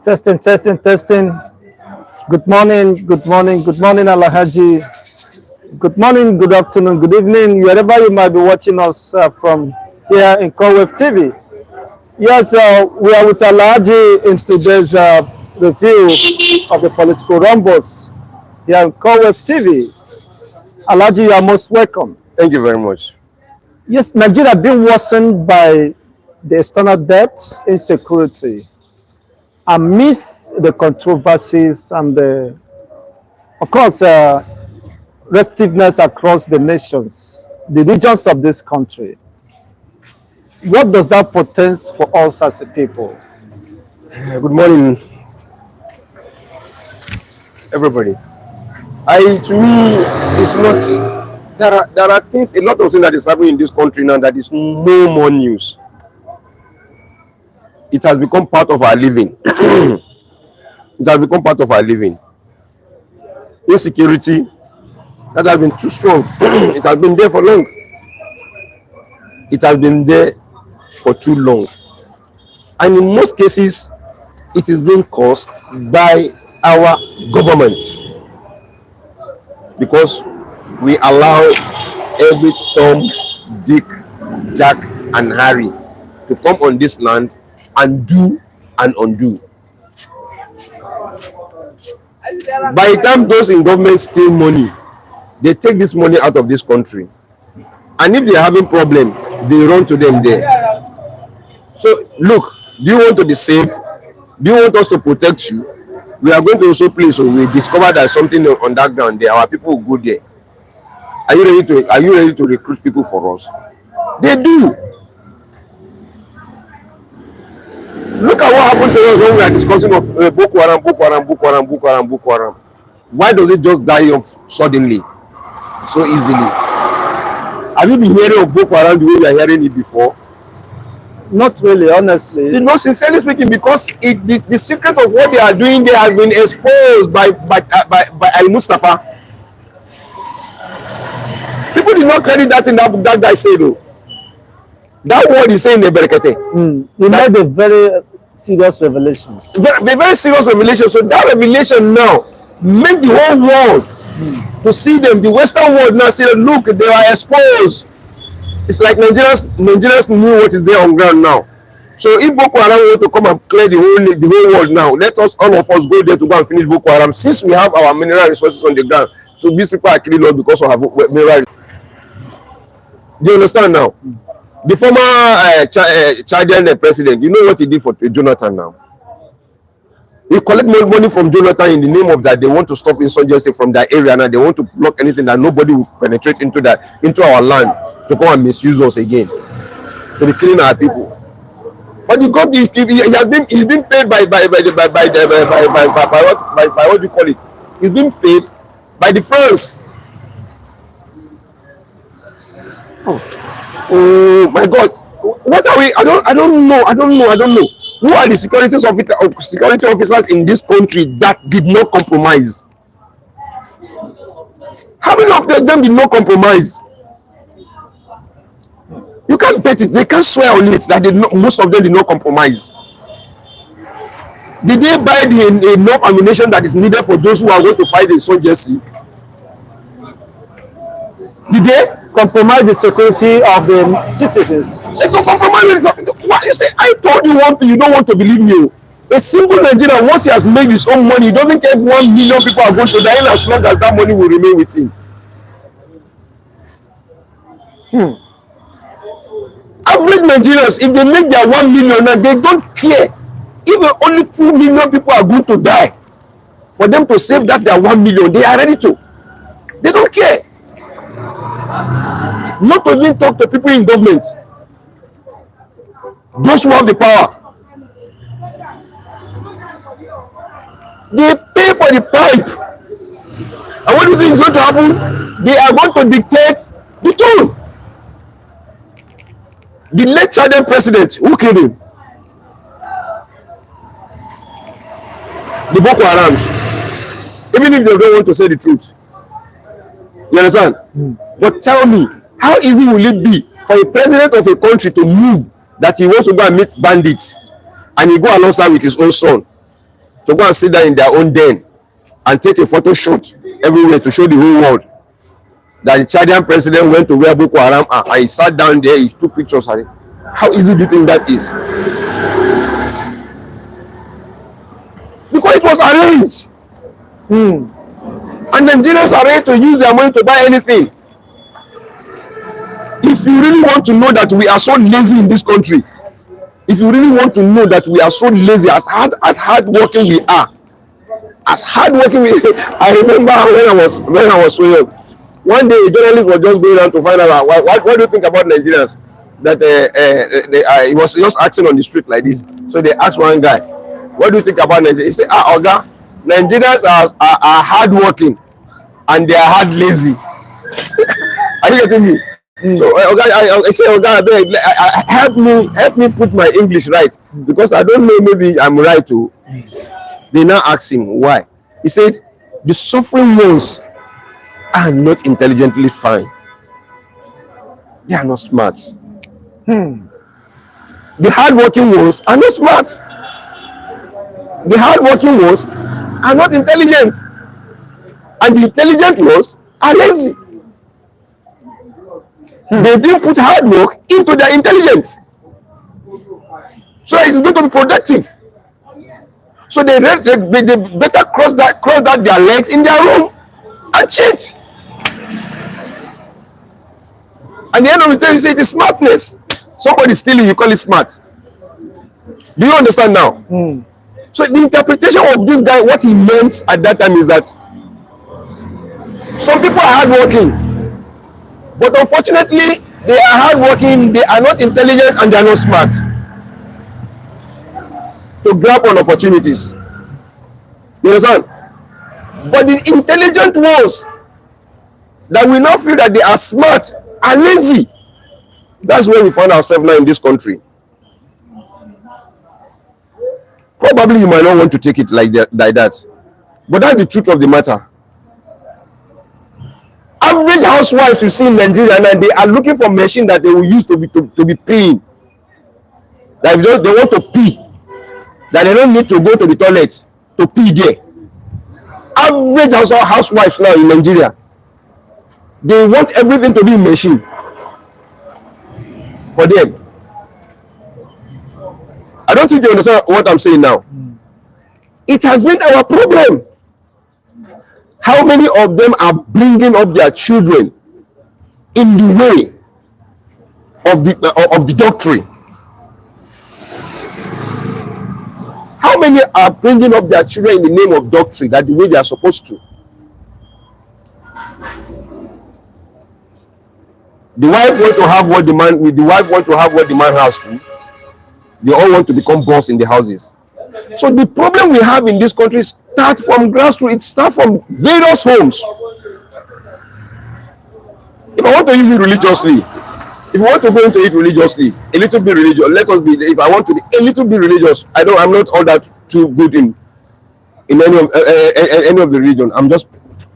Testing, testing, testing. Good morning, good morning, good morning, Alahaji. Good morning, good afternoon, good evening, wherever you might be watching us from here in Corwave TV. Yes, we are with Alahaji in today's review of the political rumbles here in Corwave TV. Alahaji, you are most welcome. Thank you very much. Yes, Nigeria has been worsened by the external debts, insecurity, amidst the controversies and the, of course, restiveness across the nations, the regions of this country. What does that portend for us as a people? Good morning, everybody. To me, it's not. There are things, a lot of things that is happening in this country now that is no more news. It has become part of our living. It has become part of our living. Insecurity that has been too strong. It has been there for long. It has been there for too long. And in most cases, it is being caused by our government, because we allow every Tom, Dick, Jack, and Harry to come on this land and do and undo. By the time those in government steal money, they take this money out of this country. And if they are having problem, they run to them there. So look, do you want to be safe? Do you want us to protect you? We are going to also play, so we discover that something on that ground there. Our people will go there. Are you ready to recruit people for us? They do. Look at what happened to us when we are discussing of Boko Haram, Boko Haram, Boko Haram, Boko Haram, Boko Haram. Why does it just die off suddenly, so easily? Have you been hearing of Boko Haram the way we are hearing it before? Not really, honestly. You know, sincerely speaking, because the secret of what they are doing there has been exposed by Al Mustafa. People did not credit that in that guy said, though. That word is saying the Berekete. He made a very serious revelations. Very serious revelation. So that revelation now make the whole world to see them. The Western world now say, look, they are exposed. It's like Nigerians knew what is there on ground now. So if Boko Haram want to come and clear the whole world now, let us, all of us, go there to go and finish Boko Haram. Since we have our mineral resources on the ground, so these people are killing us because of our mineral. Do you understand now? The former Chadian president, you know what he did for Jonathan now? He collect more money from Jonathan in the name of that they want to stop insurgency from that area, and they want to block anything that nobody will penetrate into our land to come and misuse us again, to be killing our people. But he's been paid by what do you call it? He's been paid by the France. Oh my God! What are we? I don't know. Who are the security officers in this country that did not compromise? How many of them did not compromise? You can't bet it. They can't swear on it that most of them did not compromise. Did they buy enough ammunition that is needed for those who are going to fight the insurgency? Did they compromise the security of the citizens? They don't compromise. What you say? I told you one thing. You don't want to believe me. A single Nigerian, once he has made his own money, he doesn't care if 1 million people are going to die, as long as that money will remain with him. Average Nigerians, if they make their 1 million, and they don't care if only 2 million people are going to die. For them to save that their 1 million, they are ready to. They don't care. Not to even talk to people in government, those who have the power. They pay for the pipe, and what do you think is going to happen? They are going to dictate the tone. The late Chadian president, who killed him? The Boko Haram. Even if they don't want to say the truth. You understand? But tell me, how easy will it be for a president of a country to move that he wants to go and meet bandits, and he go alongside with his own son to go and sit down in their own den and take a photo shoot everywhere to show the whole world that the Chadian president went to where Boko Haram are, and he sat down there, he took pictures of it. How easy do you think that is? Because it was arranged. And Nigerians are ready to use their money to buy anything. If you really want to know that we are so lazy in this country, if you really want to know that we are so lazy, as hard working we are, as hard working we I remember when I was so young, one day a journalist was just going around to find out what do you think about Nigerians, that he was just acting on the street like this. So they asked one guy, what do you think about Nigeria? He said, Oga, Nigerians are hard working and they are hard lazy. Are you getting me? So I say, Oga, help me put my English right, because I don't know, maybe I'm right too. They now ask him why. He said, the suffering ones are not intelligently fine. They are not smart. The hardworking ones are not smart. The hardworking ones are not intelligent. And the intelligent ones are lazy. They didn't put hard work into their intelligence, so it's going to be productive. So they better cross that their legs in their room and cheat. At the end of the day, you say it is smartness. Somebody stealing, you call it smart. Do you understand now? So the interpretation of this guy, what he meant at that time is that some people are hardworking, but unfortunately, they are hardworking, they are not intelligent, and they are not smart to grab on opportunities. You understand? But the intelligent ones that will not feel that they are smart are lazy. That's where we find ourselves now in this country. Probably you might not want to take it like that, but that's the truth of the matter. Average housewives you see in Nigeria now, they are looking for machine that they will use to be peeing. That if they want to pee, that they don't need to go to the toilet to pee there. Average housewives now in Nigeria, they want everything to be a machine for them. I don't think you understand what I'm saying now. It has been our problem. How many of them are bringing up their children in the way of the doctrine? How many are bringing up their children in the name of doctrine, that the way they are supposed to? The wife want to have what the man has to. They all want to become boss in the houses. So the problem we have in this country starts from grassroots. It starts from various homes. If I want to use it religiously, if you want to go into it religiously, a little bit religious, let us be. If I want to be a little bit religious, I'm not all that too good in any of the religion. I'm just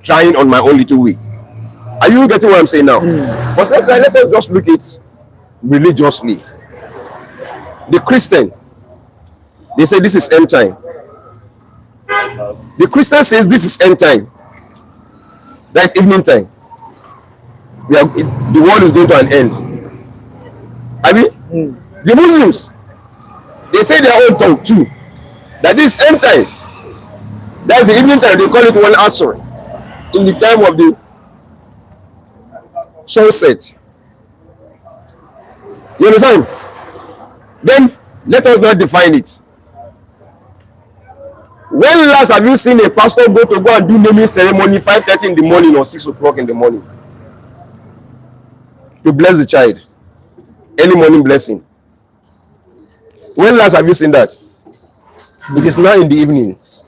trying on my own little way. Are you getting what I'm saying now? But let us just look at it religiously. The Christian, they say this is end time. The Christian says this is end time. That is evening time. The world is going to an end. I mean, the Muslims, they say their own tongue too, that this end time, that's the evening time. They call it one asr, in the time of the sunset. You understand? Then let us not define it. When last have you seen a pastor go and do naming ceremony 5:30 in the morning or 6 o'clock in the morning to bless the child? Early morning blessing. When last have you seen that? It is now in the evenings.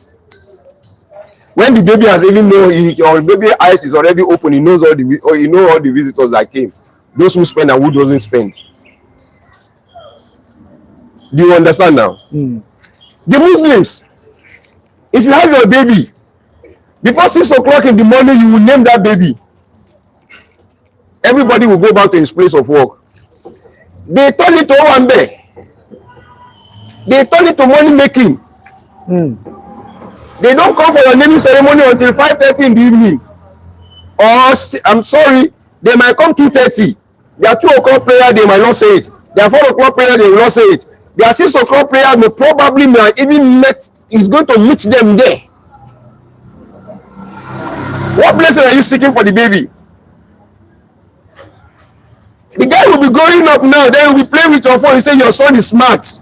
When the baby has even know your baby eyes is already open, he knows all the visitors that came, those who spend and who doesn't spend. Do you understand now? The Muslims, if you have your baby, before 6 o'clock in the morning, you will name that baby. Everybody will go back to his place of work. They turn it to Owambe. They turn it to money making. They don't come for your naming ceremony until 5:30 in the evening. Or I'm sorry, they might come 2:30. Their 2 o'clock prayer, they might not say it. Their 4 o'clock prayer, they will not say it. Their 6 o'clock prayer may probably even is going to meet them there. What blessing are you seeking for the baby? The guy will be growing up now, then he will be playing with your phone. You say your son is smart. Is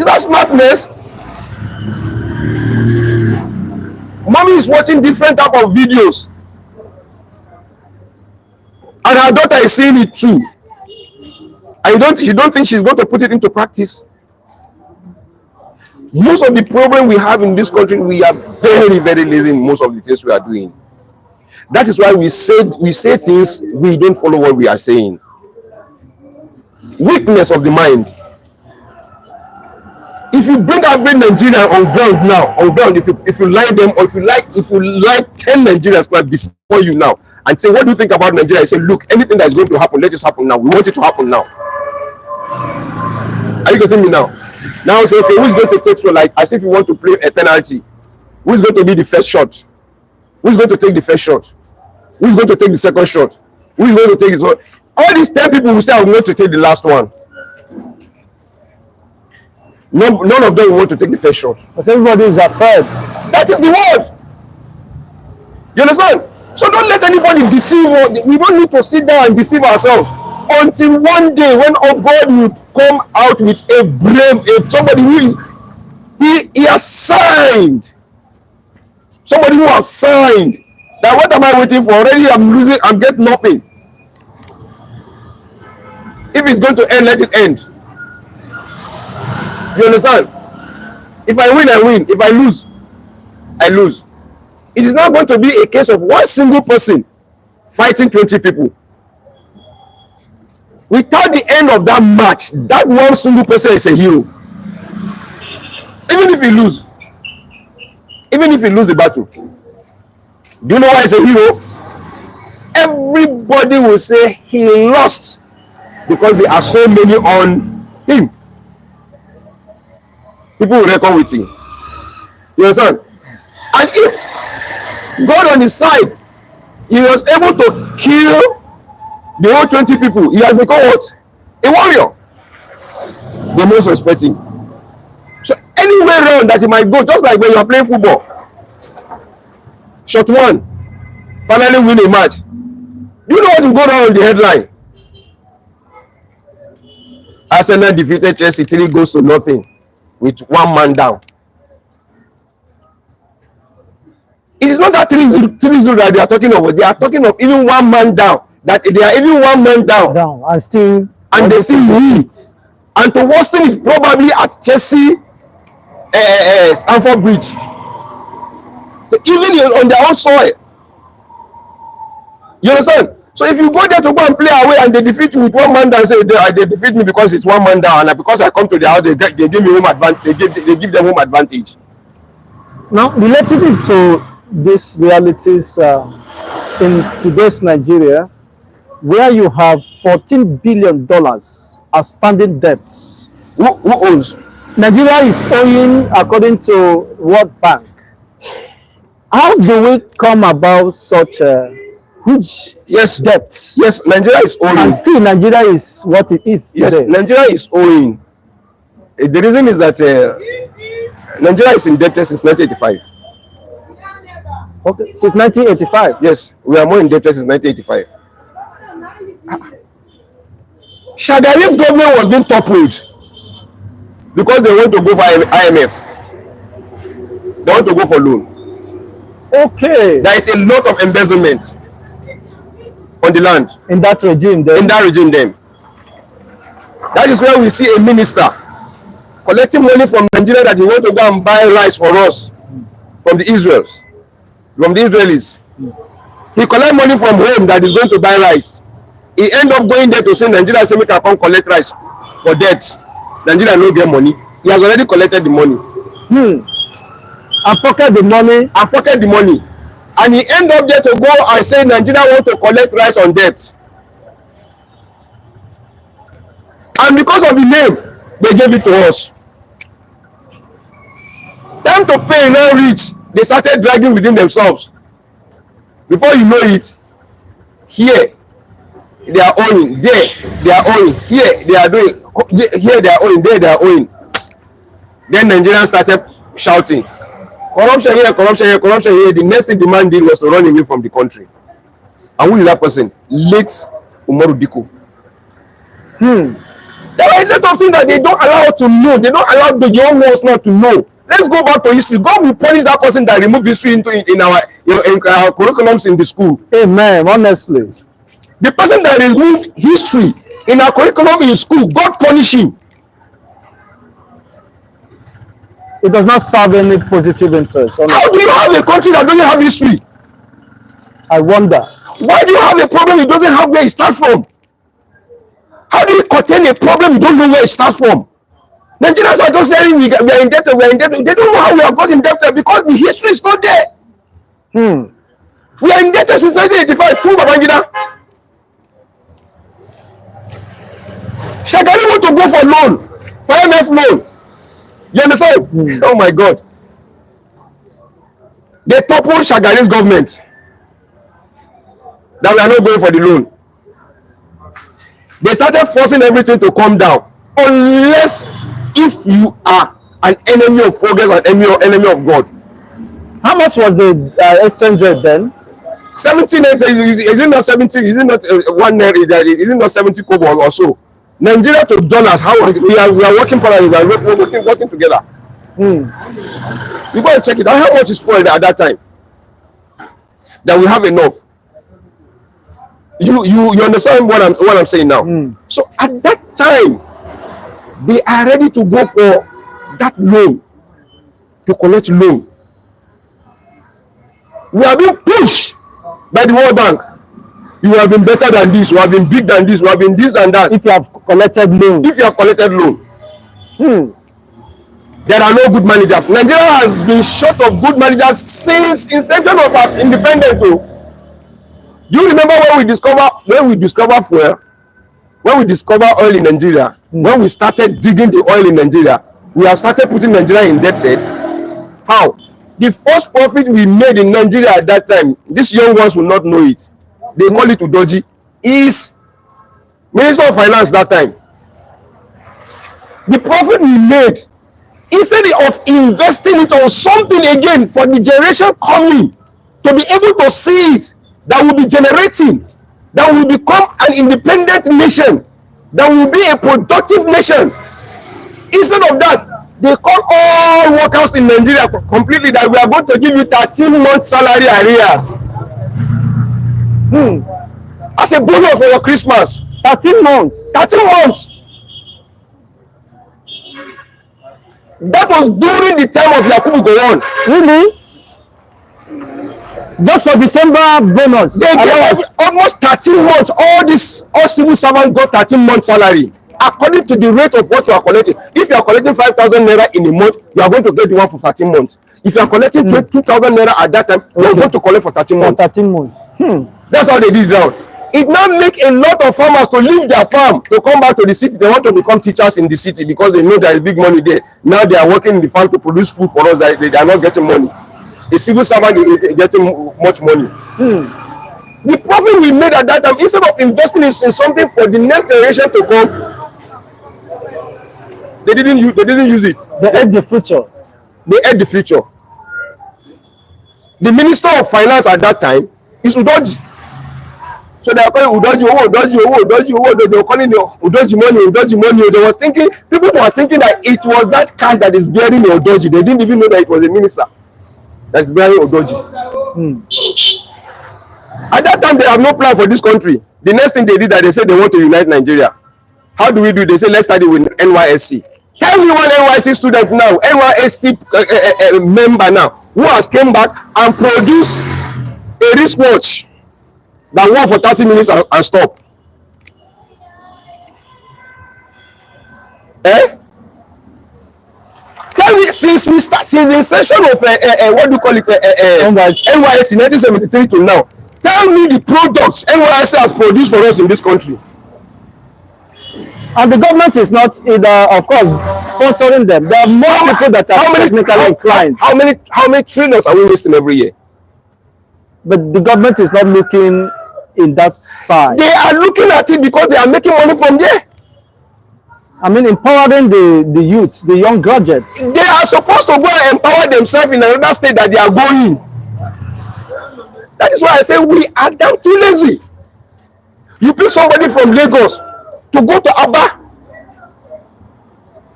that smartness? Mommy is watching different type of videos, and her daughter is seeing it too. And you don't think she's going to put it into practice? Most of the problem we have in this country, we are very, very lazy in most of the things we are doing. That is why we say things, we don't follow what we are saying. Weakness of the mind. If you bring every Nigerian on ground now, if you lie them, or if you lie 10 Nigerians before you now, and say, what do you think about Nigeria? I say, look, anything that is going to happen, let it happen now. We want it to happen now. Are you getting me now? Now say, okay, who's going to take, so like as if you want to play a penalty? Who's going to be the first shot? Who's going to take the first shot? Who's going to take the second shot? Who's going to take it? So all these 10 people will say, I'm going to take the last one. None of them want to take the first shot. Because everybody is afraid. That is the word. You understand? So don't let anybody deceive us. We don't need to sit down and deceive ourselves until one day when God will come out with a brave, somebody who is, he has signed. Somebody who has signed. That what am I waiting for? Already I'm getting nothing. If it's going to end, let it end. You understand? If I win, I win. If I lose, I lose. It is not going to be a case of one single person fighting 20 people. Without the end of that match, that one single person is a hero. Even if he lose. Even if he lose the battle. Do you know why he's a hero? Everybody will say he lost because there are so many on him. People will reckon with him. You understand? And if God on his side, he was able to kill the whole 20 people, he has become what? A warrior. They most respect him. So anywhere around that he might go, just like when you are playing football, shot one, finally win a match. Do you know what will go down on the headline? Arsenal defeated Chelsea 3-0 with 1 man down. It is not that 3-0 that they are talking of. They are talking of even 1 man down. That they are even 1 man down and they still win. And to Worsen is probably at Chelsea, Stamford Bridge. So even on their own soil. You understand? So if you go there to go and play away and they defeat you with 1 man down, say they defeat me because it's 1 man down, and because I come to the house, they give me home advantage. They give them home advantage. Now, related to these realities in today's Nigeria, where you have $14 billion outstanding debts. Who owns? Nigeria is owing, according to World Bank. How do we come about such huge debts? Yes, Nigeria is owing. And still Nigeria is what it is Yes, today. Nigeria is owing. The reason is that Nigeria is indebted since 1985. Okay, since 1985? Yes, we are more indebted since 1985. Shagari's government was being toppled because they want to go for IMF. They want to go for loan. Okay. There is a lot of embezzlement on the land. In that regime then? In that regime then. That is where we see a minister collecting money from Nigeria that he want to go and buy rice for us from the Israelis. He collect money from home that is going to buy rice. He end up going there to say Nigeria say make I come collect rice for debt. Nigeria no get money. He has already collected the money. And pocket the money. And pocket the money. And he end up there to go and say Nigeria want to collect rice on debt. And because of the name, they gave it to us. time to pay now reach, they started dragging within themselves. Before you know it, here they are owing, there they are owing, here they are doing, here they are owing, there they are owing. Then Nigerians started shouting, corruption here, corruption here, corruption here. The next thing the man did was to run away from the country. And who is that person? Late Umaru Diko. There are a lot of things that they don't allow to know. They don't allow the young ones not to know. Let's go back to history. God will punish that person that removed history into in our curriculums in the school. Amen. Honestly, the person that removed history in our curriculum in school, God punish him. It does not serve any positive interest. Honestly. How do you have a country that doesn't have history? I wonder. Why do you have a problem it doesn't have where it starts from? How do you contain a problem you don't know where it starts from? Nigerians are just saying we are indebted, we are indebted. They don't know how we have got indebted because the history is not there. We are indebted since 1985 to Babangida. Shagari want to go for loan, for IMF loan. You understand? Oh my God. They toppled Shagari's government that we are not going for the loan. They started forcing everything to come down unless if you are an enemy of progress and enemy of God. How much was the exchange rate then? 17, is it not 70? Is it not 1 naira? Is it not 70 kobo or so? Nigeria to dollars, how we are working parallel, we are working together. You go and check it out. How much is for it at that time? That we have enough. You understand what I'm saying now? So at that time, they are ready to go for that loan, to collect loan. We are being pushed by the World Bank. You have been better than this, you have been big than this, you have been this and that. If you have collected loan. If you have collected loan. There are no good managers. Nigeria has been short of good managers since inception of our independence. Do you remember when we discover fuel? When we discover oil in Nigeria, when we started digging the oil in Nigeria, we have started putting Nigeria in debt. How? The first profit we made in Nigeria at that time, these young ones will not know it. They call it Udoji, is Minister of Finance that time. The profit we made, instead of investing it on something again for the generation coming, to be able to see it, that will be generating, that will become an independent nation, that will be a productive nation. Instead of that, they call all workers in Nigeria completely that we are going to give you 13-month salary arrears. As a bonus for your Christmas. 13 months. 13 months. That was during the time of Yakubu Gowon. Really? Just for December bonus. They gave almost 13 months. All civil servants got 13-month salary according to the rate of what you are collecting. If you are collecting 5,000 naira in a month, you are going to get the one for 13 months. If you are collecting 2,000 naira at that time, you are going to collect for 13 months. 13 months. That's how they did it now. It now make a lot of farmers to leave their farm to come back to the city. They want to become teachers in the city because they know there is big money there. Now they are working in the farm to produce food for us. They are not getting money. A civil servant is getting much money. The profit we made at that time, instead of investing in something for the next generation to come, they didn't use it. They ate the future. They ate the future. The Minister of Finance at that time is Udoji. So they are calling Udoji. They were calling the Udoji money. They was thinking, people were thinking that it was that cash that is bearing Udoji. They didn't even know that it was a minister that's bearing Udoji. At that time, they have no plan for this country. The next thing they did, that they said they want to unite Nigeria. How do we do? They say let's study with NYSC. Tell me one NYSC student now, NYSC member now, who has came back and produced a wristwatch that work for 30 minutes and stop. Tell me, since the inception of what do you call it, NYSC in 1973 to now, tell me the products NYSC has produced for us in this country. And the government is not either, of course, sponsoring them. There are more people that are technically inclined. How many trillions are we wasting every year? But the government is not looking in that side. They are looking at it because they are making money from there. I mean, empowering the youth, the young graduates. They are supposed to go and empower themselves in another state that they are going. That is why I say we are damn too lazy. You pick somebody from Lagos to go to Aba.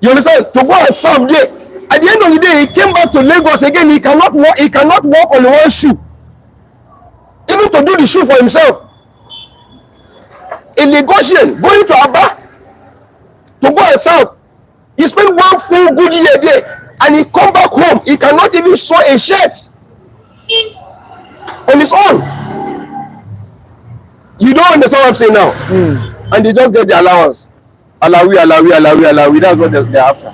You understand? To go and serve there. At the end of the day, he came back to Lagos again. He cannot walk. He cannot walk on one shoe. Even to do the shoe for himself. A Lagosian going to Aba to go and serve. He spent one full good year there, and he come back home. He cannot even sew a shirt on his own. You don't understand what I'm saying now? And they just get the allowance. Alawi. That's what they're after.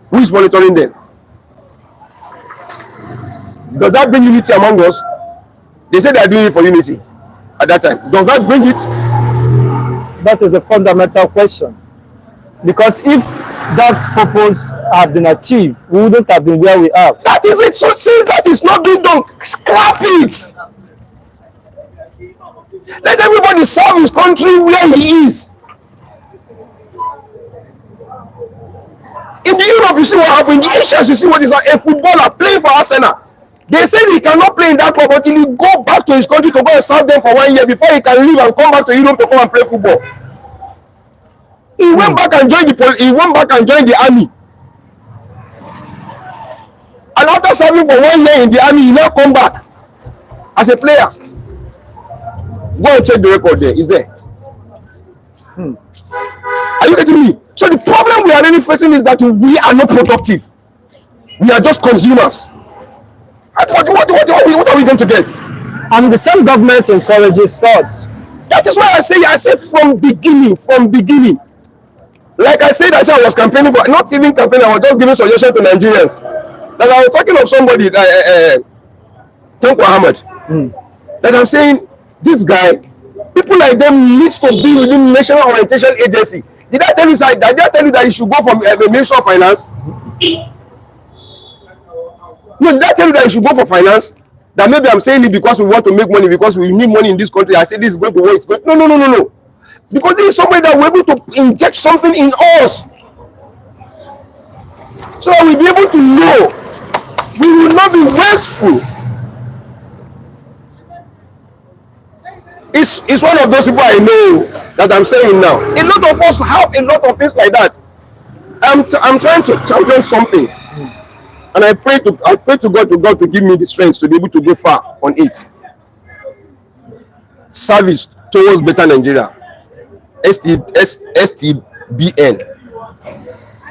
Who is monitoring them? Does that bring unity among us? They say they are doing it for unity at that time. Does that bring it? That is the fundamental question. Because if that purpose had been achieved, we wouldn't have been where we are. That is it. So since that is not being done, scrap it. Let everybody serve his country where he is. In the Europe, you see what happened. In the Asians, you see what is a footballer playing for Arsenal. They say he cannot play in that club until he go back to his country to go and serve them for 1 year before he can leave and come back to Europe to come and play football. He went back and joined the army. And after serving for 1 year in the army, he now come back as a player. Go and check the record there. It's there. Are you getting me? So the problem we are really facing is that we are not productive. We are just consumers. What are we going to get? And the same government encourages such. That is why I say from beginning. Like I said, I was campaigning for, not even campaigning, I was just giving suggestions to Nigerians. That I was talking of somebody, Tanko Ahmed, that I'm saying, this guy, people like them needs to be within National Orientation Agency. Did I tell you that you should go from the Ministry of Finance? No, did I tell you that you should go for finance? That maybe I'm saying it because we want to make money, because we need money in this country. I say this is going to work. No. Because there is somebody that we're able to inject something in us. So we'll be able to know. We will not be wasteful. It's one of those people I know that I'm saying now. A lot of us have a lot of things like that. I'm trying to champion something. And I pray to God to give me the strength to be able to go far on it. Service towards better Nigeria. STBN.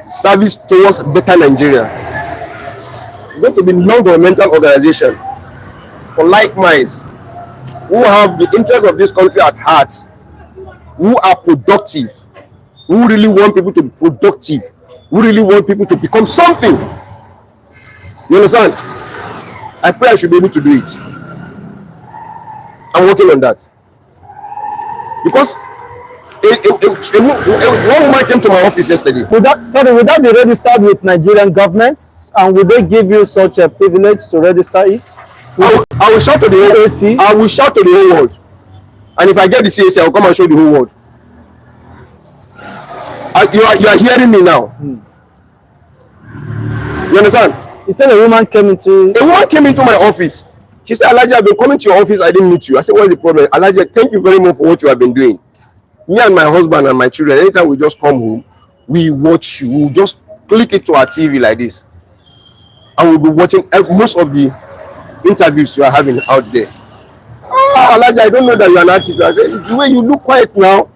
Service towards better Nigeria. It's going to be non-governmental organization for like minds who have the interest of this country at heart, who are productive, who really want people to be productive, who really want people to become something. You understand? I pray I should be able to do it. I'm working on that. Because one woman came to my office yesterday. Would that be registered with Nigerian governments? And would they give you such a privilege to register it? I will shout to the whole, I will shout to the whole world. And if I get the CAC, I will come and show the whole world. You are hearing me now. You understand? He said a woman came into my office. She said, Elijah, I've been coming to your office. I didn't meet you. I said, what's the problem? Elijah, thank you very much for what you have been doing. Me and my husband and my children, anytime we just come home, we watch you. We'll just click it to our TV like this. And we'll be watching most of the interviews you are having out there. Oh, Elijah, I don't know that you are an artist. I said, the way you look quiet now,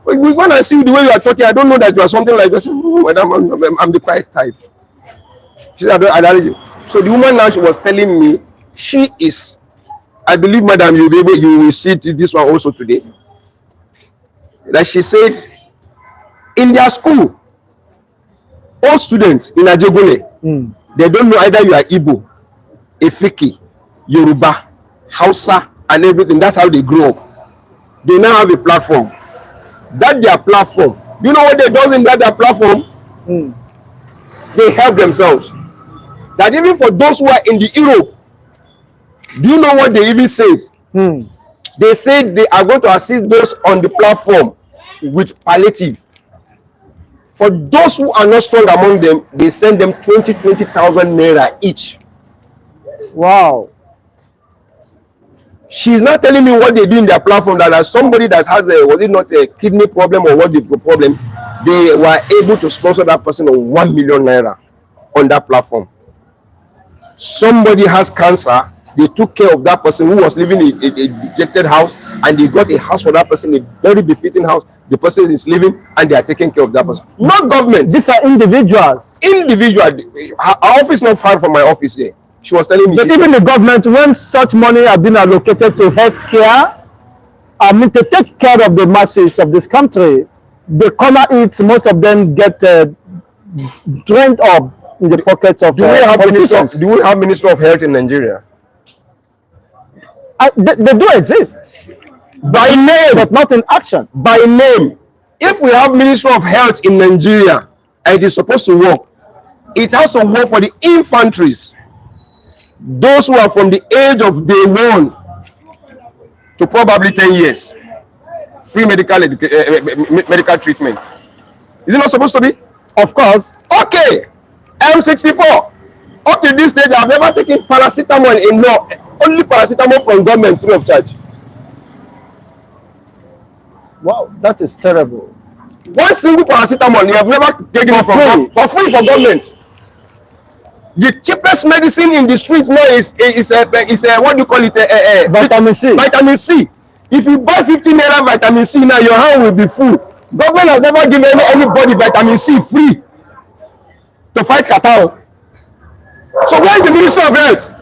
we're going to see the way you are talking. I don't know that you are something like this. Oh, madam, I'm the quiet type. She said, so the woman now, she was telling me, she is, I believe, madam, you will see this one also today. That she said, in their school, all students in Ajegule, they don't know either you are Igbo, Efiki, Yoruba, Hausa, and everything. That's how they grow up. They now have a platform. that their platform. You know what they do in that their platform? They help themselves. That even for those who are in the Europe, do you know what they even said? They said they are going to assist those on the platform with palliative. For those who are not strong among them, they send them 20,000 naira each. Wow. She's not telling me what they do in their platform, that as somebody that has a, was it not a kidney problem or what the problem, they were able to sponsor that person on 1 million naira on that platform. Somebody has cancer, they took care of that person who was living in a dejected house, and they got a house for that person, a very befitting house. The person is living and they are taking care of that person. Not government. These are individuals. Individual. Our office not far from my office here. She was telling me. But even the government, when such money have been allocated to healthcare, I mean, to take care of the masses of this country, the corner eats, most of them get drained up in the pockets of politicians. Do we have Minister of Health in Nigeria? They do exist. By name, but not in action. By name. If we have Minister of Health in Nigeria and it is supposed to work, it has to work for the infanteries. Those who are from the age of day 1 to probably 10 years. Free medical treatment. Is it not supposed to be? Of course. Okay. M64. Up to this stage, I've never taken paracetamol in law. Only paracetamol from government free of charge. Wow, that is terrible. One single paracetamol you have never taken for free for government. The cheapest medicine in the street now is what do you call it? Vitamin C. Vitamin C. If you buy 15 naira vitamin C now, your hand will be full. Government has never given anybody vitamin C free to fight catarrh. So where is the Minister of Health?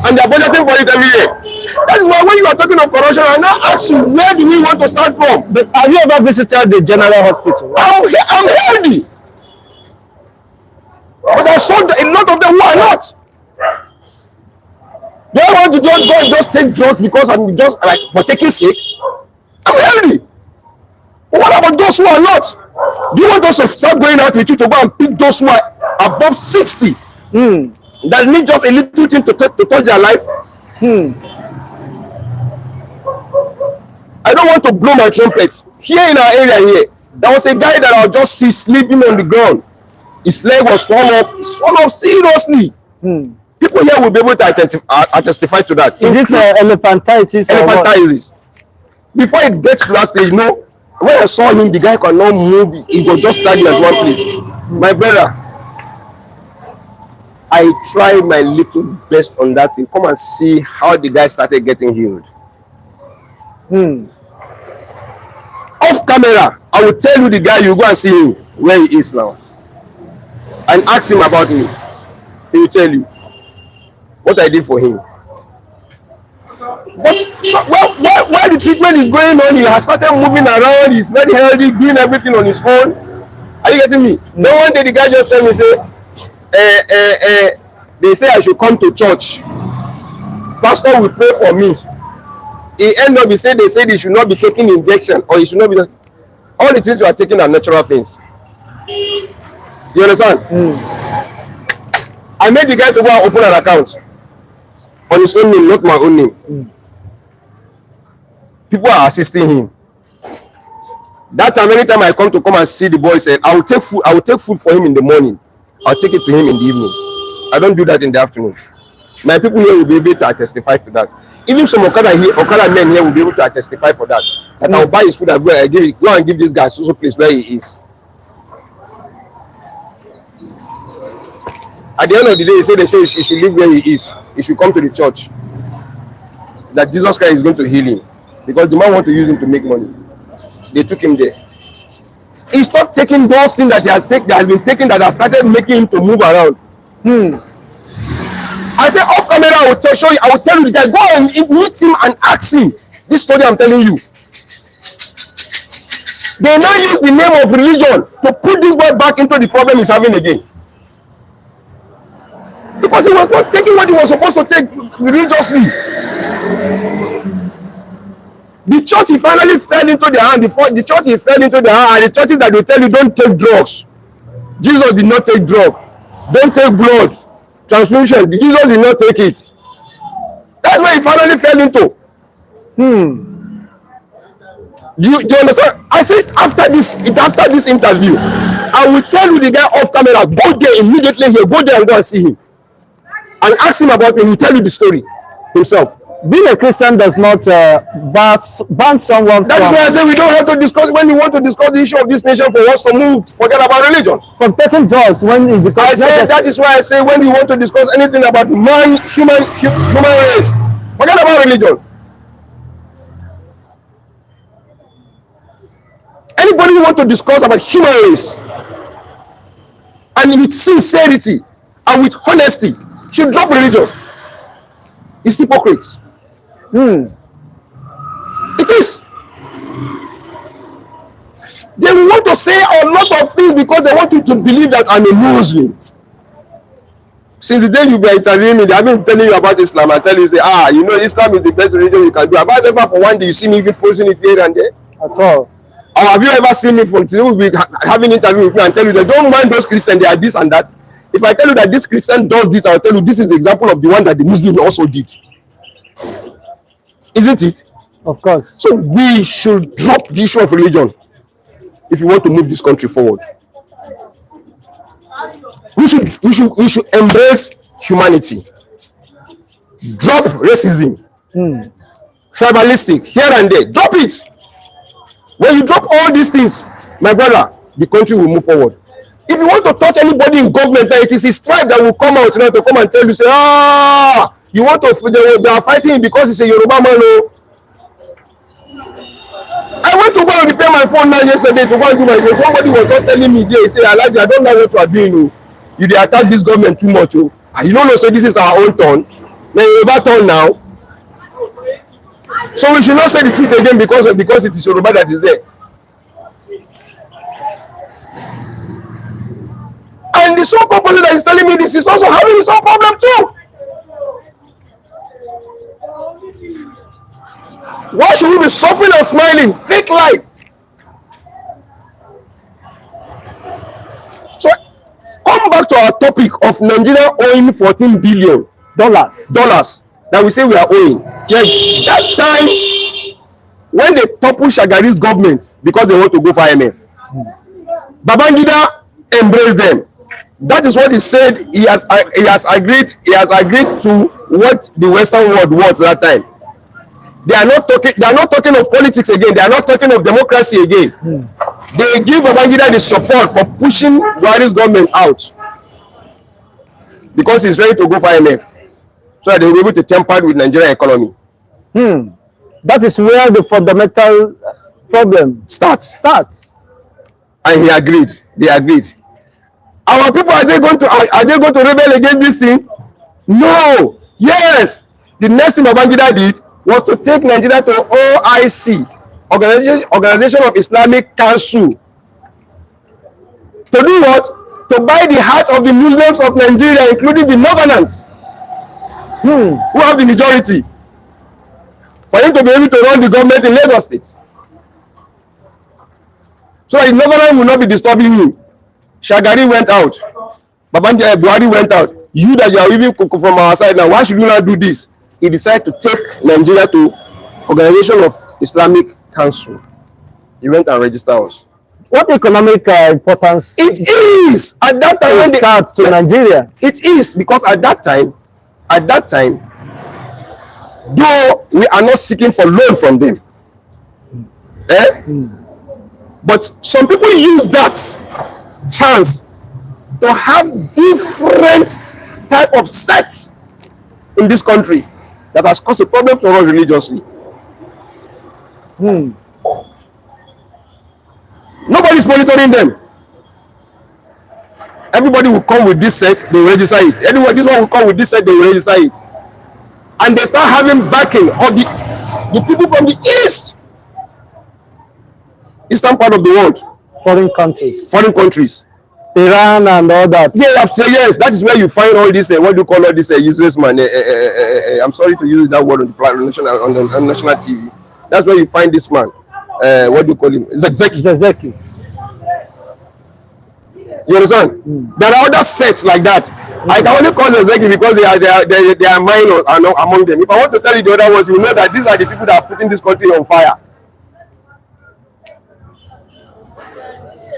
And they are budgeting for it every year. That is why when you are talking of corruption, I now ask you, where do we want to start from? But have you ever visited the general hospital? I'm healthy. But I saw a lot of them who are not. Do I want to just take drugs because I'm just like for taking sake? I'm healthy. But what about those who are not? Do you want us to start going out with you to go and pick those who are above 60 that need just a little thing to touch their life? I don't want to blow my trumpets. Here in our area here, there was a guy that I just see sleeping on the ground. His leg was swollen up seriously. People here will be able to testify to that. Is this elephantitis? Elephantitis. Before it gets to that stage, you know, when I saw him, the guy cannot move. He was just standing at one place. My brother, I tried my little best on that thing. Come and see how the guy started getting healed. Off camera, I will tell you the guy, you go and see him where he is now. And ask him about me. He will tell you what I did for him. But while the treatment is going on, he has started moving around, he's very healthy, doing everything on his own. Are you getting me? Then one day the guy just tell me, say, they say I should come to church. Pastor will pray for me. He end up, they said he should not be taking injection, or he should not be. All the things you are taking are natural things. You understand? I made the guy to go and open an account on his own name, not my own name. People are assisting him. That time, anytime I come and see the boy, said, I will take food for him in the morning. I'll take it to him in the evening. I don't do that in the afternoon. My people here will be able to testify to that. Even some Okada men here will be able to testify for that. That I'll buy his food and go and give this guy so place where he is. At the end of the day, they say he should live where he is. He should come to the church. That Jesus Christ is going to heal him. Because the man wants to use him to make money. They took him there. He stopped taking those things that has been taken that has started making him to move around. I said off camera, I will tell you the guy, go and meet him and ask him. This story I'm telling you. They now use the name of religion to put this boy back into the problem he's having again. Because he was not taking what he was supposed to take religiously. The church he finally fell into their hand. The church he fell into their hand, and the churches that will tell you don't take drugs. Jesus did not take drug. Don't take blood transfusion. Jesus did not take it. That's where he finally fell into. Do you understand? I said after this interview, I will tell you the guy off camera, go there immediately here, go there and go and see him. And ask him about me, he will tell you the story himself. Being a Christian does not ban someone. That is why I say we don't want to discuss, when you want to discuss the issue of this nation for us to move, forget about religion. From taking drugs when it becomes. That is why I say when you want to discuss anything about human race, forget about religion. Anybody who want to discuss about human race and with sincerity and with honesty should drop religion. It's hypocrites. It is. They want to say a lot of things because they want you to believe that I'm a Muslim. Since the day you were interviewing me, they have been telling you about Islam. I tell you, say, Islam is the best religion you can do. Have I ever for one day you see me even posting it here and there? At all. Or have you ever seen me from today we'll be having an interview with me and tell you that don't mind those Christians, they are this and that. If I tell you that this Christian does this, I'll tell you this is the example of the one that the Muslim also did. Isn't it? Of course. So we should drop the issue of religion if we want to move this country forward. We should embrace humanity. Drop racism. Tribalistic here and there. Drop it. When you drop all these things, my brother, the country will move forward. If you want to touch anybody in government, it is his tribe that will come out to come and tell you, say, you want to, they are fighting him because he's a Yoruba man. No. I went to go and repair my phone now yesterday to go and do my phone. Somebody was not telling me there, he said, Elijah, I don't know what you are doing. You they attack this government too much. You don't know, so this is our own turn. Now Yoruba turn now. So we should not say the truth again because it is Yoruba that is there. And the so-called person that is telling me this is also having his own problem too. Why should we be suffering and smiling? Fake life. So come back to our topic of Nigeria owing $14 billion that we say we are owing. Yes, that time when they topple Shagari's government because they want to go for IMF, Babangida embraced them. That is what he said. He has agreed to what the Western world wants that time. They are not talking of politics again. They are not talking of democracy again. They give Babangida the support for pushing Buhari's government out because he's ready to go for IMF, so that they will be able to tamper with Nigerian economy. That is where the fundamental problem starts. And he agreed. They agreed. Our people, are they going to rebel against this thing? No. Yes. The next thing Babangida did was to take Nigeria to OIC, Organization of Islamic Council. To do what? To buy the heart of the Muslims of Nigeria, including the Northerners, who have the majority, for him to be able to run the government in Lagos State. So that the Northerners will not be disturbing him. Shagari went out. Buhari went out. You that you are even from our side now, why should you not do this? He decided to take Nigeria to Organization of Islamic Council. He went and registered us. What economic importance? It is at that time when they start to Nigeria. It is because at that time, though we are not seeking for loan from them, but some people use that chance to have different type of sets in this country that has caused a problem for us religiously. Nobody's monitoring them. Everybody will come with this set, they will register it. This one will come with this set, they will register it. And they start having backing of the people from the eastern part of the world. Foreign countries. Iran and all that. Yes, that is where you find all this, what do you call all this useless man? I'm sorry to use that word on the national TV. That's where you find this man. What do you call him? Zezeki. You understand? There are other sects like that. I can only call Zezeki because they are minors among them. If I want to tell you the other ones, you know that these are the people that are putting this country on fire.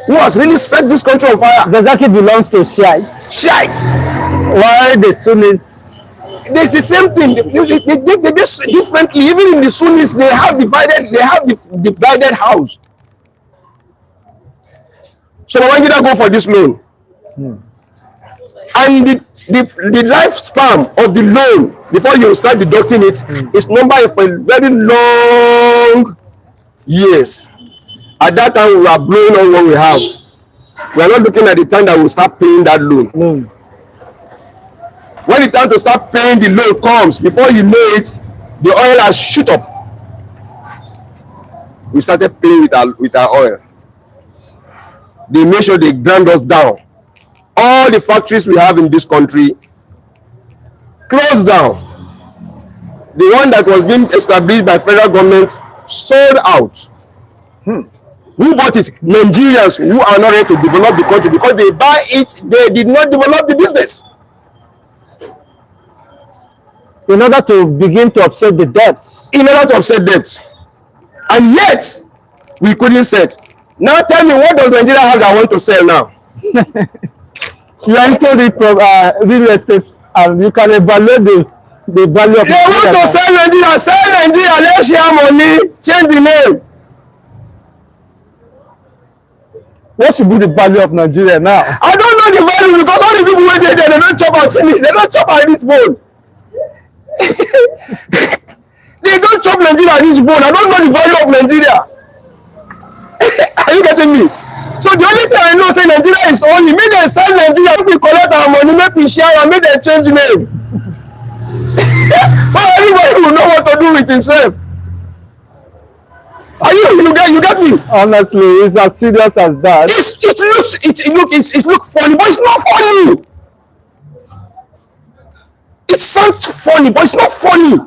Who has really set this country on fire? Zezeki belongs to Shiites. Shiites. While the Sunnis, It's the same thing. They do differently. Even in the Sunnis, they have divided house. So why did I go for this loan? And the lifespan of the loan before you start deducting it is numbered for a very long years. At that time, we are blowing on what we have. We are not looking at the time that we will start paying that loan. When the time to start paying the loan comes, before you know it, the oil has shoot up. We started paying with our oil. They made sure they ground us down. All the factories we have in this country closed down. The one that was being established by federal government sold out. Who bought it? Nigerians who are not ready to develop the country because they buy it, they did not develop the business. in order to begin to offset the debts. In order to offset debts. And yet, we couldn't sell. Now tell me, what does Nigeria have that I want to sell now? You are into real estate and you can evaluate the value of They want to sell Nigeria, let's share money, change the name. What should be the value of Nigeria now? I don't know the value because all the people wait there, they don't chop and finish. They don't chop at this bone. They don't chop Nigeria at this bone. I don't know the value of Nigeria. Are you getting me? So the only thing I know say Nigeria is only make them sell Nigeria, make we collect our money, make we share and make them change the name. But everybody will know what to do with himself. Are you get me? Honestly, it's as serious as that. It looks funny, but it's not funny. It sounds funny, but it's not funny.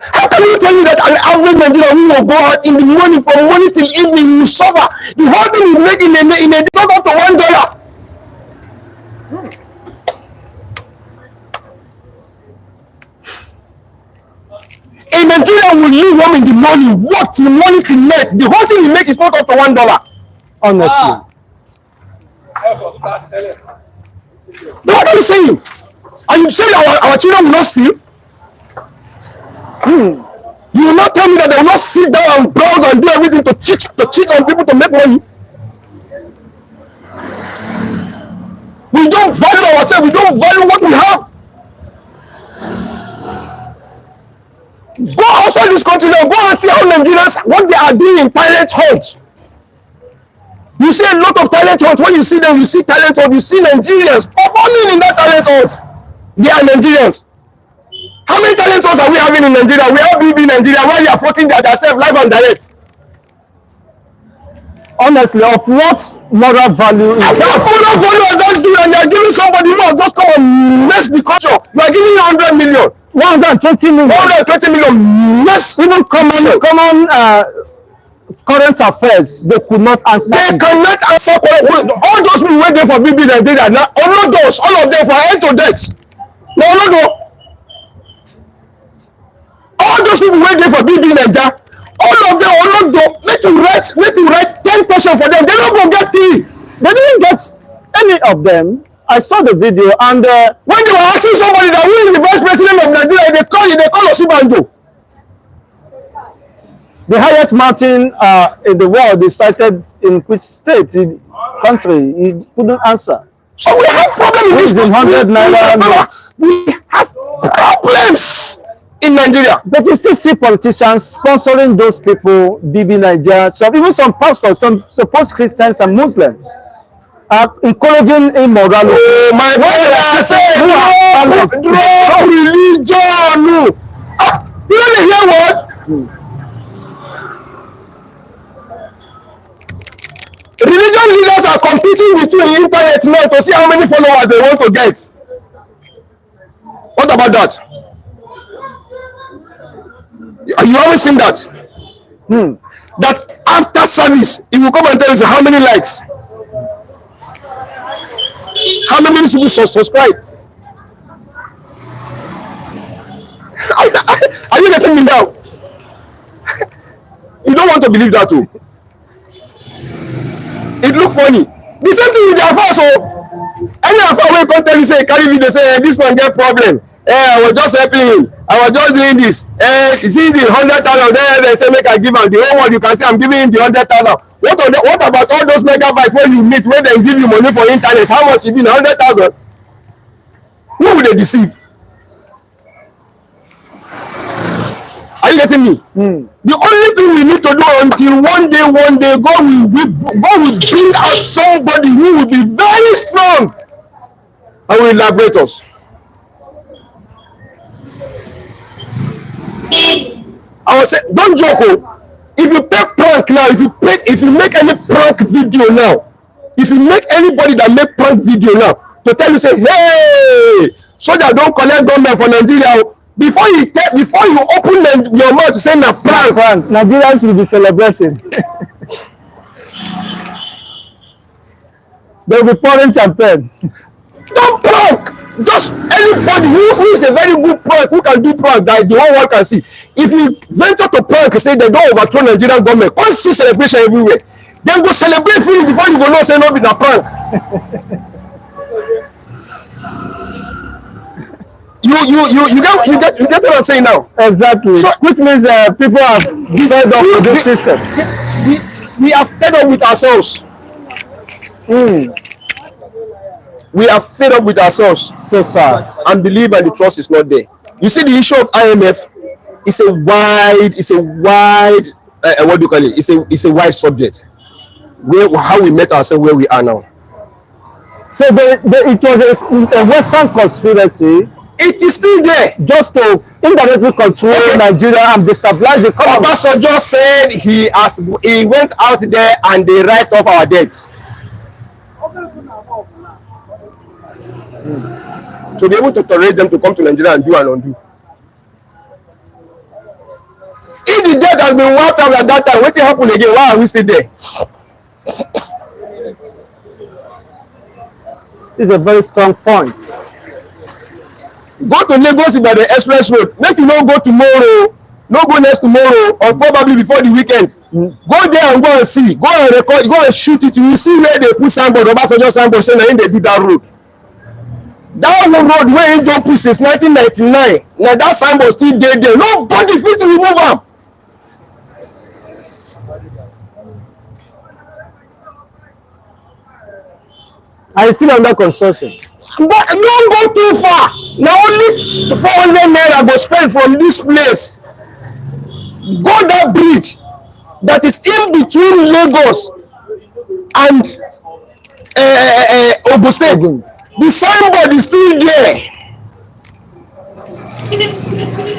How can you tell me that an average Nigerian who will go out in the morning from morning till evening will suffer? The whole thing will make in a day up to $1. A Nigerian will leave home in the morning, work till morning till night. The whole thing will make is not up to $1. Honestly. What are you saying? And you say our children will not steal? You will not tell me that they will not sit down and browse and do everything to cheat on people to make money? We don't value ourselves. We don't value what we have. Go outside this country now. Go and see how Nigerians, what they are doing in talent hunt. You see a lot of talent hunt. When you see them, you see talent hunt. You see Nigerians performing in that talent hunt. They are Nigerians. How many talent hunts are we having in Nigeria? We have BB Nigeria where they are fighting themselves live and direct. Honestly, of what moral value is What moral value has that do? And you are giving somebody who has just come and mess the culture. You are giving 100 million. 120 million. 120 million. Yes. Even common current affairs, they could not answer. They cannot answer. All those people waiting for BB Nigeria now, all of them for end to death. No. All those people waiting for BB Nigeria, all of them, make you write 10 questions for them. They don't go get 3. They didn't get any of them. I saw the video and when they were asking somebody that who is the vice president of Nigeria, they call Osibanjo. The highest mountain in the world is sited in which state, country? He couldn't answer. So we have problems in this country. 100 naira notes. We have problems in Nigeria. But you still see politicians sponsoring those people, BB Nigeria, even some pastors, some supposed Christians and Muslims, are encouraging immorality. Oh my brother, say no religion. No. You know they hear what? Religion leaders are competing with you in the internet now to see how many followers they want to get. What about that? You always seen that. That after service, he will come and tell you how many likes, how many people subscribe. Are you getting me now? You don't want to believe that too. It look funny. The same thing with their affair. So any affair wey come tell you say carry video say this man get problem. I was just helping him. I was just doing this. See the 100,000 there they say make I give am. The whole world you can see I'm giving him the 100,000. What about all those megabytes wey you meet wey dem give you money for internet? How much e be na 100,000? Who will they deceive? Are you getting me? The only thing we need to do until one day, God will bring out somebody who will be very strong and will liberate us. I was saying, don't joke. Oh. If you pay prank now, if you make any prank video now, if you make anybody that make prank video now to tell you say, hey, soldier don't collect government for Nigeria. Before you open your mouth to say na prank, Nigerians will be celebrating. They'll be pouring champagne. Don't prank. Just anybody who is a very good prank, who can do prank that the whole world can see. If you venture to prank, say they don't overthrow Nigerian government, come see celebration everywhere. Then go celebrate for you before you go know say no be na prank. You get what I'm saying now? Exactly. So, which means people are fed up with this system. We are fed up with ourselves. We are fed up with ourselves. So sad. And believe and the trust is not there. You see the issue of IMF. It's a wide. What do you call it? It's a wide subject. How we met ourselves where we are now. So it was a Western conspiracy. It is still there. Just to indirectly control Nigeria and destabilize the economy. Obasanjo said he went out there and they write off our debts. To be able to tolerate them to come to Nigeria and do and undo. If the debt has been wiped out at that time, what will happen again? Why are we still there? This is a very strong point. Go to Lagos by the express road. Make you no go tomorrow, no go next tomorrow, or probably before the weekend. Go there and go and see. Go and record, go and shoot it. You see where they put signboard, Obasanjo signboard saying that they do that road. That road where he don't put since 1999. Now that signboard still there. Nobody fit to remove am. And it's still under construction. But don't go too far. Now only 400 naira go spend from this place. Go that bridge that is in between Lagos and Ogun State. The signboard is still there.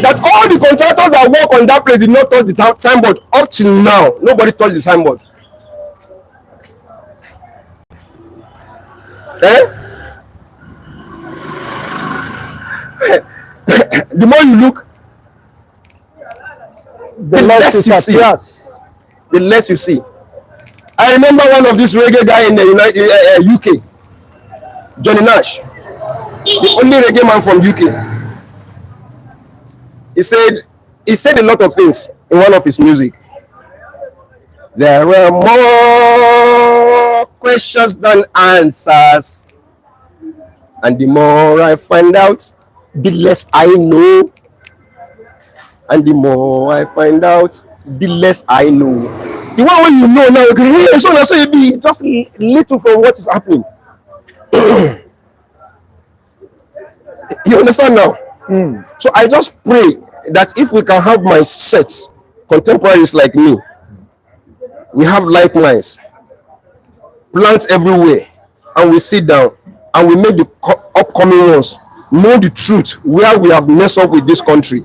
That all the contractors that work on that place did not touch the signboard up till now. Nobody touched the signboard. The more you look, the less you see. The less you see. I remember one of these reggae guy in the UK, Johnny Nash, the only reggae man from UK. He said a lot of things in one of his music. There were more questions than answers, and the more I find out, the less I know, and the more I find out, the less I know. The one when you know now, okay, hey, so it be just little from what is happening. You understand now? So I just pray that if we can have my sets, contemporaries like me, we have like minds, plants everywhere, and we sit down and we make the upcoming ones know the truth where we have messed up with this country.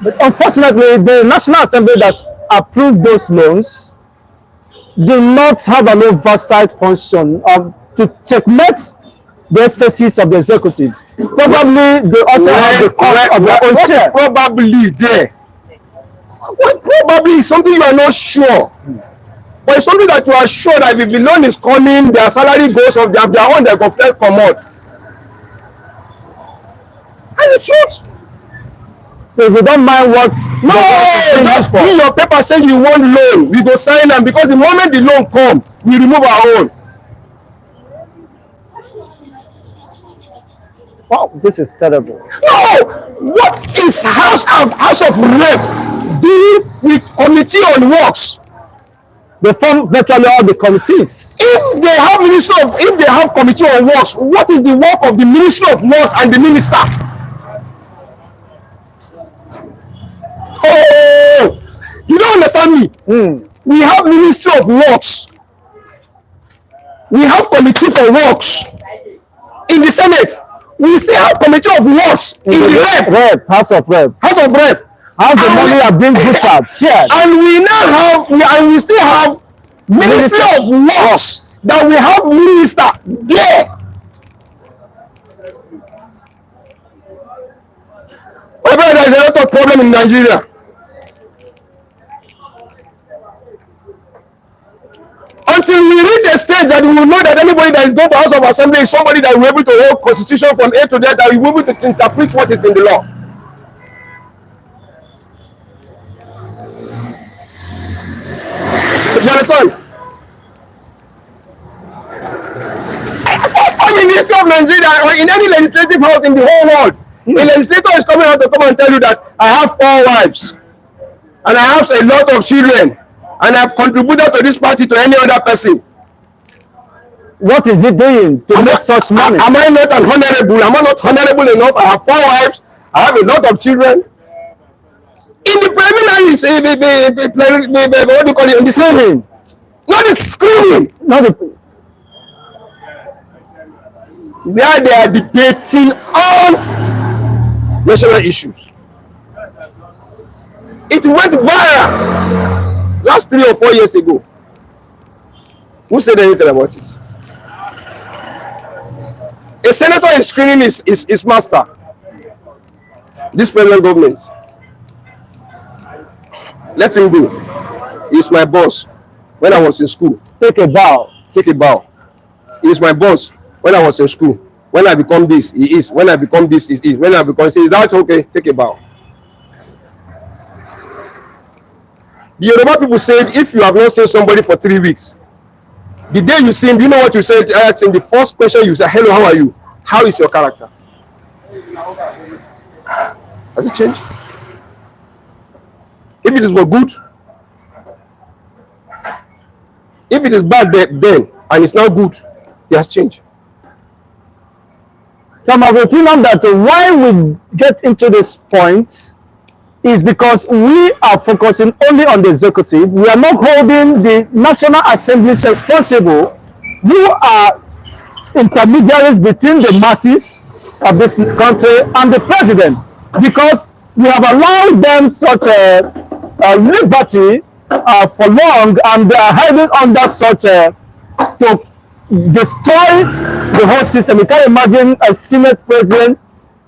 But unfortunately, the National Assembly that approved those loans do not have an oversight function to checkmate the excesses of the executive. Probably they also have the cost of their own what is share. probably there? What probably is something you are not sure. But it's something that you are sure that if the loan is coming, their salary goes up, their own, they go first come out. And the truth. So if you don't mind what No, just bring your paper saying you want loan. We go sign them because the moment the loan come, we remove our own. wow, this is terrible. No, what is House of Rep doing with Committee on Works? They form virtually all the committees. If they have Committee on Works, what is the work of the Ministry of Works and the minister? Oh, you don't understand me. We have Ministry of Works. We have Committee for Works in the Senate. We still have Committee of Works in the House of Rep. How the money are being butchered, shared. And we still have Ministry of Works that we have minister there. My brother, there is a lot of problem in Nigeria. Until we reach a stage that we will know that anybody that is going to House of Assembly is somebody that will be able to hold constitution from A to Z, that will be able to interpret what is in the law. You understand? First time in the history of Nigeria or in any legislative house in the whole world, a legislator is coming out to come and tell you that I have 4 wives and I have a lot of children and I've contributed to this party to any other person. What is it doing to make such money? Am I not an honorable? Am I not honorable enough? I have 4 wives. I have a lot of children. In the preliminaries, what do you call it? In the screening. Not the screening. Not the. Where they are debating on national issues. It went viral last 3 or 4 years ago. Who said anything about it? A senator is screening his master. This present government. Let him go. He's my boss. When I was in school. Take a bow. Take a bow. He's my boss. When I was in school. When I become this, he is. When I become this, he is. When I become this, is that okay? Take a bow. The Yoruba people said, if you have not seen somebody for 3 weeks, the day you see him, do you know what you said? I asked him the first question you said, hello, how are you? How is your character? Has it changed? If it is for good, if it is bad then, and it's now good, it has changed. Some have opinion that why we get into this point is because we are focusing only on the executive. We are not holding the National Assemblies responsible, who are intermediaries between the masses of this country and the president, because we have allowed them such a liberty for long, and they are hiding under such to destroy the whole system. You can imagine a Senate president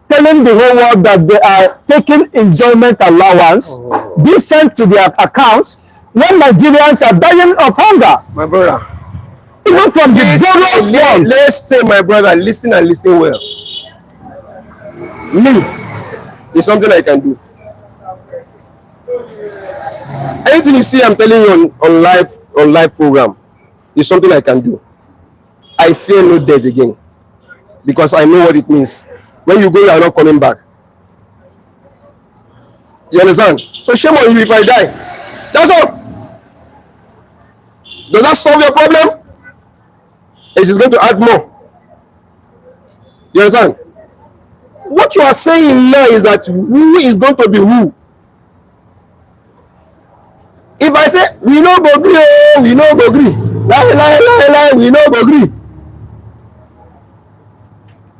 telling the whole world that they are taking enjoyment allowance being sent to their accounts when Nigerians are dying of hunger. My brother, even from the borrowed. Listen, my brother, listen and listen well. Me, it's something I can do. Anything you see I'm telling you on live program is something I can do. I fear no death again because I know what it means. When you go, you are not coming back. You understand? So shame on you if I die. That's all. Does that solve your problem? It is going to add more. You understand? What you are saying now is that who is going to be who? If I say we no go gree, oh, we no go gree, lie, we no go gree.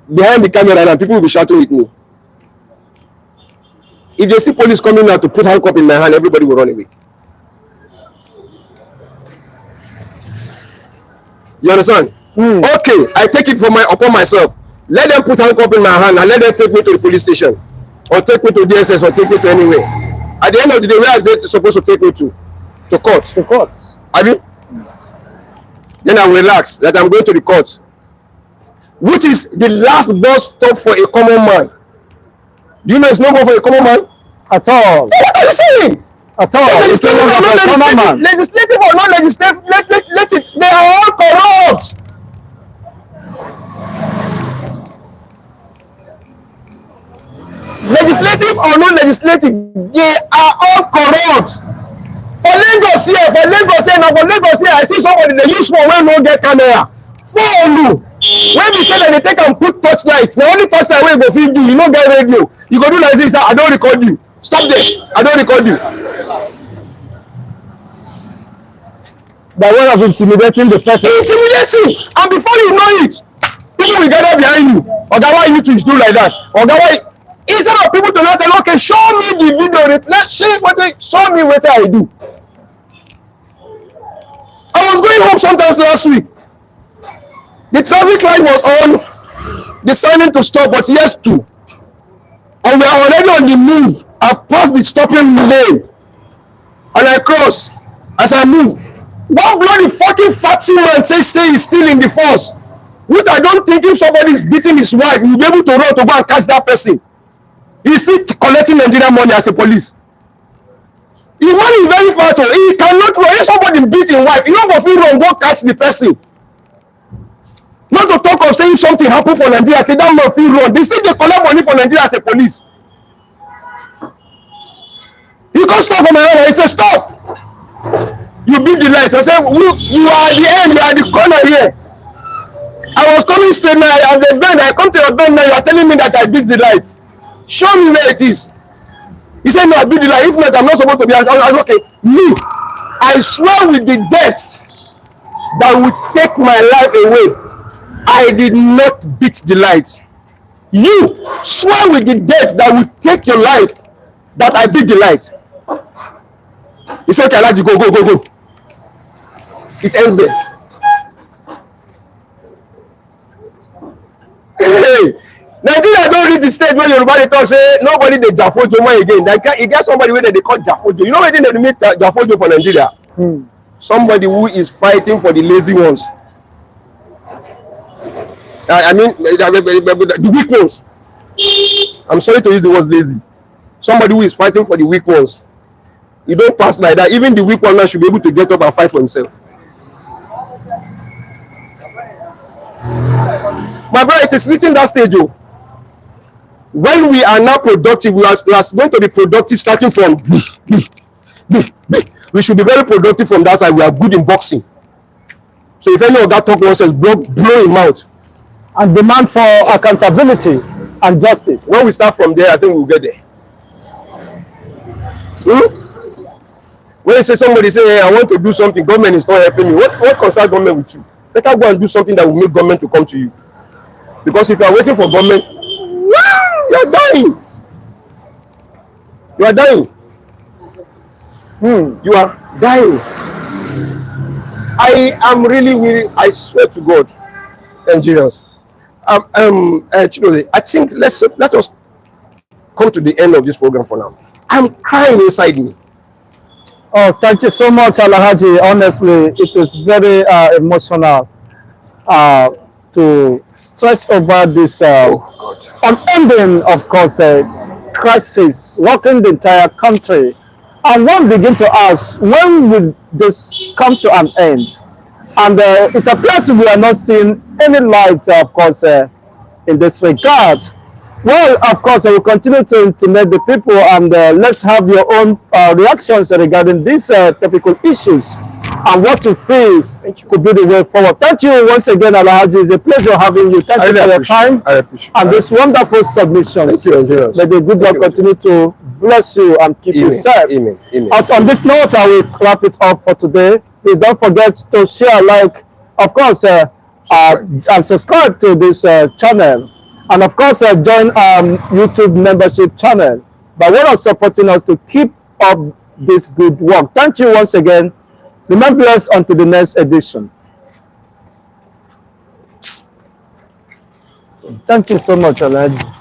Behind the camera and people will be shouting with me. If they see police coming out to put handcuff in my hand, everybody will run away. You understand? Okay, I take it upon myself. Let them put handcuff in my hand and let them take me to the police station, or take me to DSS, or take me to anywhere. At the end of the day, where is they supposed to take me to? To court. To court. I mean, then I will relax that I'm going to the court, which is the last bus stop for a common man. Do you know it's no more for a common man? At all. What are you saying? At all. Legislative or non-legislative, they are all corrupt. Legislative or non-legislative, they are all corrupt. For Lagos here, I see somebody they use phone wey no get camera. Phone when we say that they take and put torchlight, na only torchlight wey you go fit do, you no get radio. You go do like this, I don record you. Stop there, I don record you. By way of intimidating the person. Intimidating, and before you know it, people will gather behind you. Oga, why you to do like that? Oga, why? Instead of people to not tell, okay, show me the video, let's see what show me what I do. I was going home sometimes last week. The traffic light was on, deciding to stop, but yes to. And we are already on the move. I've passed the stopping lane. And I cross. As I move, one bloody fucking fatty man says he's still in the force. Which I don't think if somebody is beating his wife, you'll be able to run to go and catch that person. He's still collecting Nigerian money as a police. His money is very far too. He cannot run. If somebody beat his wife, he don't go feel wrong, go catch the person. Not to talk of saying something happened for Nigeria, say that man feel wrong. They say they collect money for Nigeria as a police. He can't stop for my area. He said, stop. You beat the light. I said, you are at the end, you are at the corner here. I was coming straight now at the bend. I come to your bend now. You are telling me that I beat the light. Show me where it is. He said, no, I beat the light. If not, I'm not supposed to be. I was okay. Me, I swear with the death that will take my life away, I did not beat the light. You swear with the death that will take your life that I beat the light. It's okay, I let you go. It ends there. Hey, Nigeria don't reach the stage where Yoruba talk say nobody dey Jafojo more again. He get somebody wey they call Jafojo. You know wetin they make Jafojo for Nigeria? Somebody who is fighting for the lazy ones. I mean the weak ones. I'm sorry to use the word lazy. Somebody who is fighting for the weak ones. You don't pass like that. Even the weak one now should be able to get up and fight for himself. My brother, it is reaching that stage. Oh. When we are now productive, we are going to be productive starting from we should be very productive from that side. We are good in boxing. So if any of that talk nonsense, blow him out. And demand for accountability and justice. When we start from there, I think we'll get there. When you say somebody say, hey, I want to do something, government is not helping me. What concerns government with you? Better go and do something that will make government to come to you. Because if you are waiting for government, you are dying. You are dying. You are dying. I am really, I swear to God, Nigerians. I think let us come to the end of this program for now. I'm crying inside me. Oh, thank you so much, Alhaji. Honestly, it is very emotional to stretch over this unending, of course, crisis rocking the entire country. And one begin to ask, when will this come to an end? And it appears we are not seeing any light, of course, in this regard. Well, of course, I will continue to intimate the people, and let's have your own reactions regarding these topical issues and what you feel could be the way forward. Thank you once again, Alhaji. It's a pleasure having you. Thank you for your time and this wonderful submissions. Thank you, may the good Lord continue to bless you and keep you safe. Amen. On this note, I will wrap it up for today. Please don't forget to share, like, of course, and subscribe to this channel. And of course, join YouTube membership channel by way of supporting us to keep up this good work. Thank you once again. Remember us until the next edition. Thank you so much, Alhaji.